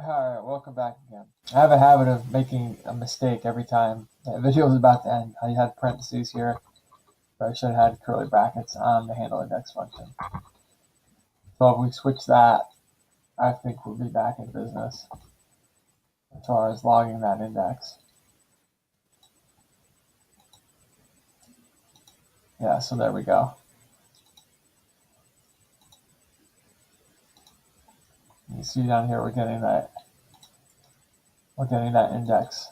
Alright, welcome back again. I have a habit of making a mistake every time the video is about to end. I had parentheses here, but I should have had curly brackets on the handle index function. So if we switch that, I think we'll be back in business as far as logging that index. Yeah, so there we go. You see down here we're getting that index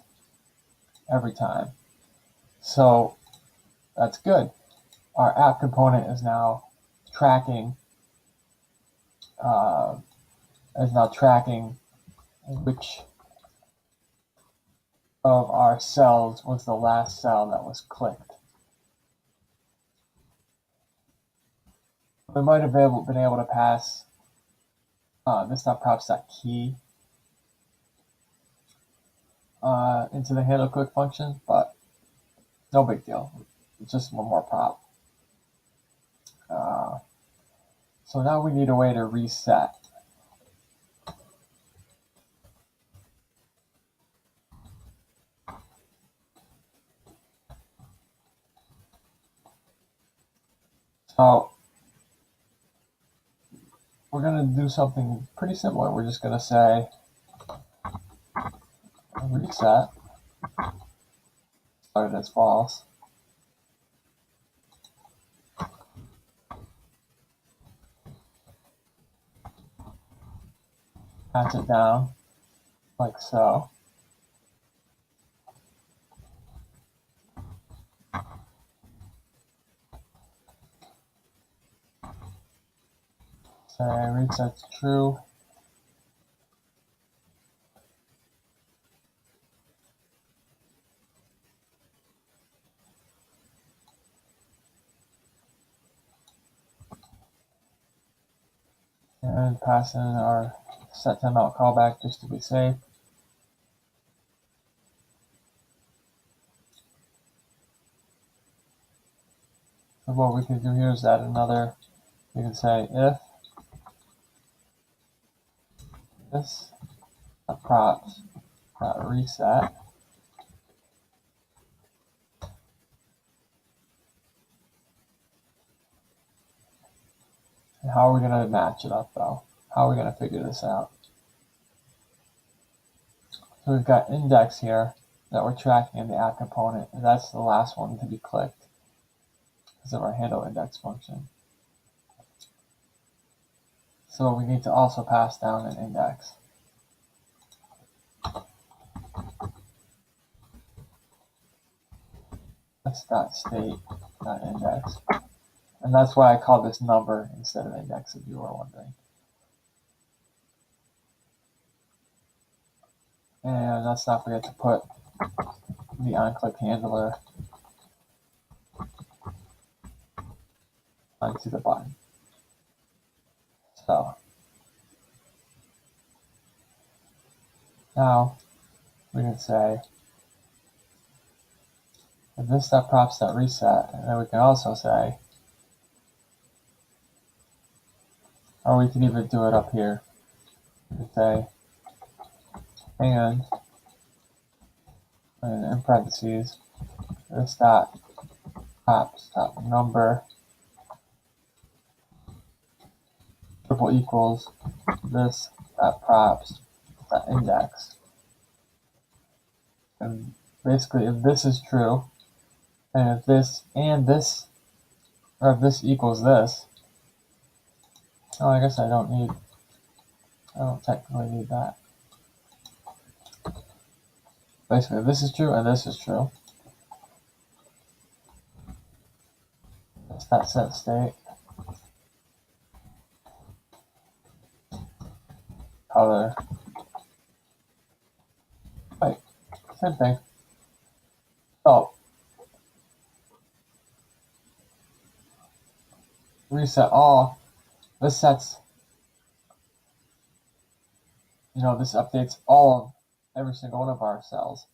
every time. So that's good. Our app component is now tracking which of our cells was the last cell that was clicked. We might have been able to pass this.props.key into the handle click function, but no big deal. It's just one more prop. So now we need a way to reset. So we're going to do something pretty similar. We're just going to say reset started as false. Patch it down like so. Say reset's true. And pass in our set timeout callback just to be safe. So what we can do here is add another, you can say if this props reset and how are we going to match it up though? How are we going to figure this out? So we've got index here that we're tracking in the app component, and that's the last one to be clicked because of our handle index function. So we need to also pass down an index. This.state.index. And that's why I call this number instead of index, if you were wondering. And let's not forget to put the onClick handler onto the button. So now we can say if this.props.reset, and then we can also say, or we can even do it up here. We can say and in parentheses this.props.number triple equals this.props.index. And basically if this is true, and if this and this, or if this equals this, oh, I guess I don't technically need that. Basically, if this is true and this is true, that's that set state. Color. Wait, same thing. So, reset all. This sets, this updates all of every single one of our cells.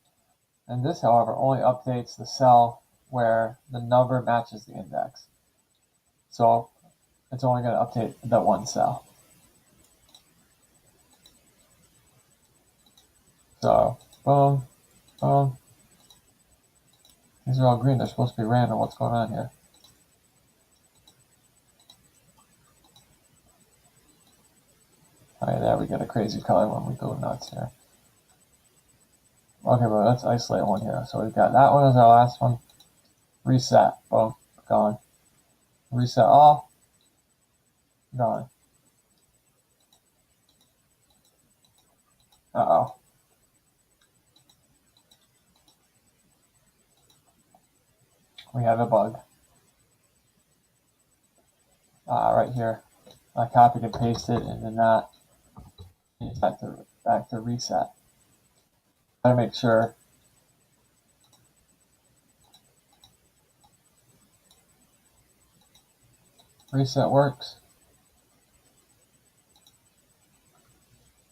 And this, however, only updates the cell where the number matches the index. So it's only going to update that one cell. So, boom, boom. These are all green. They're supposed to be random. What's going on here? Oh yeah, there we get a crazy color when we go nuts here. Okay, but let's isolate one here. So we've got that one as our last one. Reset. Boom. Gone. Reset all. Gone. Uh-oh. We have a bug. Right here. I copied and pasted and did not. Back to reset. Gotta make sure. Reset works.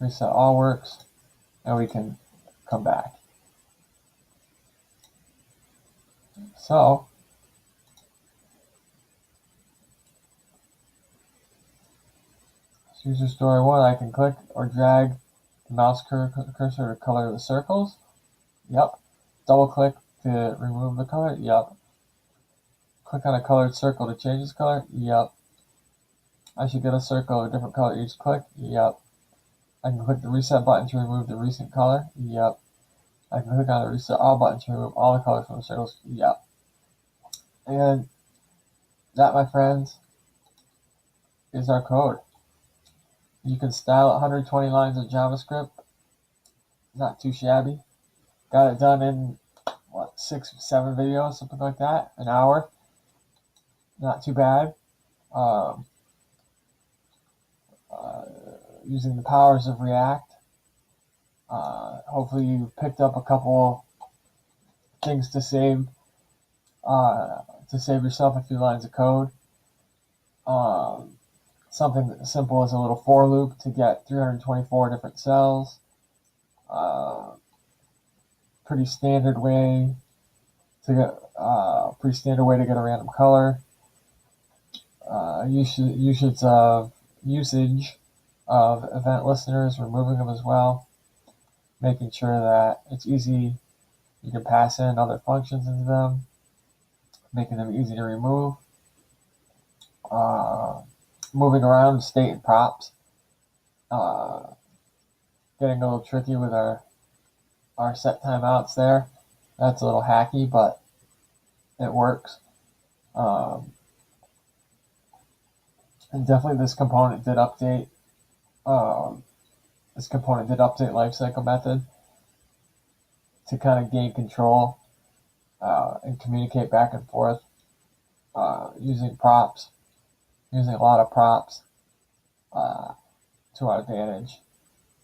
Reset all works. And we can come back. So, user story 1, I can click or drag the mouse cursor to color the circles. Yep. Double click to remove the color. Yep. Click on a colored circle to change its color. Yep. I should get a circle of a different color each click. Yep. I can click the reset button to remove the recent color. Yep. I can click on the reset all button to remove all the colors from the circles. Yep. And that, my friends, is our code. You can style 120 lines of JavaScript. Not too shabby. Got it done in, 6 or 7 videos, something like that. An hour. Not too bad. Using the powers of React. Hopefully you picked up a couple things to save yourself a few lines of code. Something as simple as a little for loop to get 324 different cells. Pretty standard way to get a random color. Usage of event listeners, removing them as well, making sure that it's easy. You can pass in other functions into them, making them easy to remove. Moving around state and props. Getting a little tricky with our set timeouts there. That's a little hacky, but it works. And definitely this component did update. Lifecycle method to kind of gain control and communicate back and forth using props, using a lot of props to our advantage,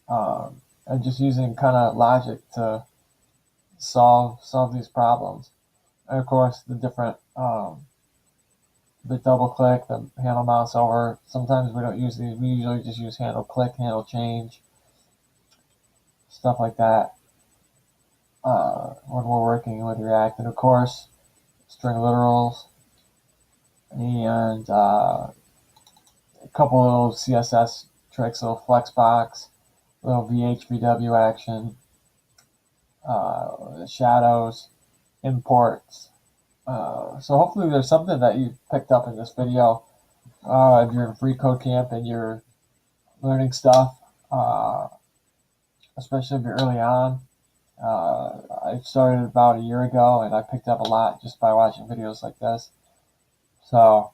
and just using kind of logic to solve these problems. And of course, the different the double click, the handle mouse over. Sometimes we don't use these. We usually just use handle click, handle change, stuff like that when we're working with React. And of course, string literals and a couple little CSS tricks, little flexbox, little VHVW action, shadows, imports. So hopefully there's something that you picked up in this video. If you're in FreeCodeCamp and you're learning stuff, especially if you're early on. I started about a year ago and I picked up a lot just by watching videos like this. So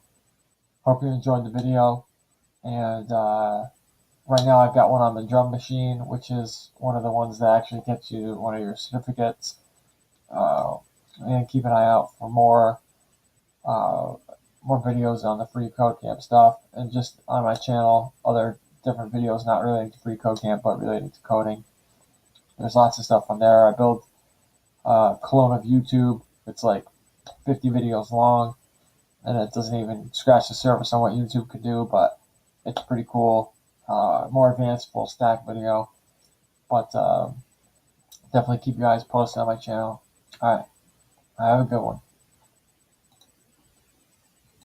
hope you enjoyed the video. And right now I've got one on the drum machine, which is one of the ones that actually gets you one of your certificates. And keep an eye out for more videos on the FreeCodeCamp stuff, and just on my channel, other different videos not relating to FreeCodeCamp but related to coding. There's lots of stuff on there. I built a clone of YouTube. It's like 50 videos long, and it doesn't even scratch the surface on what YouTube could do, but it's pretty cool. More advanced full stack video, but definitely keep your eyes posted on my channel. All right, have a good one.